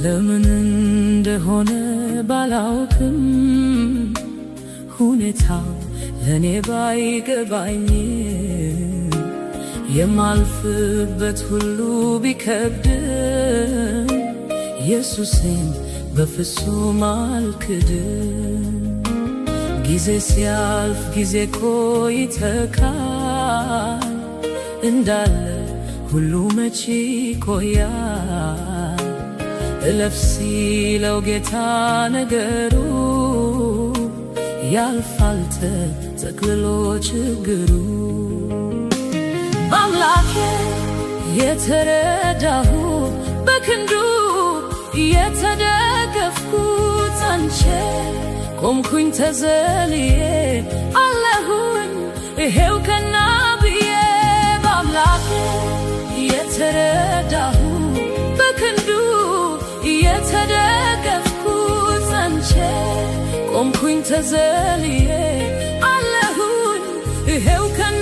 ለምን እንደሆነ ባላውቅም ሁኔታው ለኔ ባይገባኝም የማልፍበት ሁሉ ቢከብድም ኢየሱሴን በፍጹም አልክድም። ጊዜ ሲያልፍ ጊዜ ይተካል እንዳለ ሁሉ መቼ ይቆያል። እለፍ ሲለው ጌታ ነገሩ ያልፋል ተጠቅልሎ ችግሩ። በአምላኬ የተረዳሁ በክንዱ የተደገፍኩት ጸንቼ ቆምኩኝ ተዘልዬ አለሁኝ ይሄው ቀና ብዬ። በአምላኬ የተረዳሁ በክንዱ የተደገፍኩት ጸንቼ ቆምኩኝ ተዘልዬ አለሁኝ ይሄው ቀና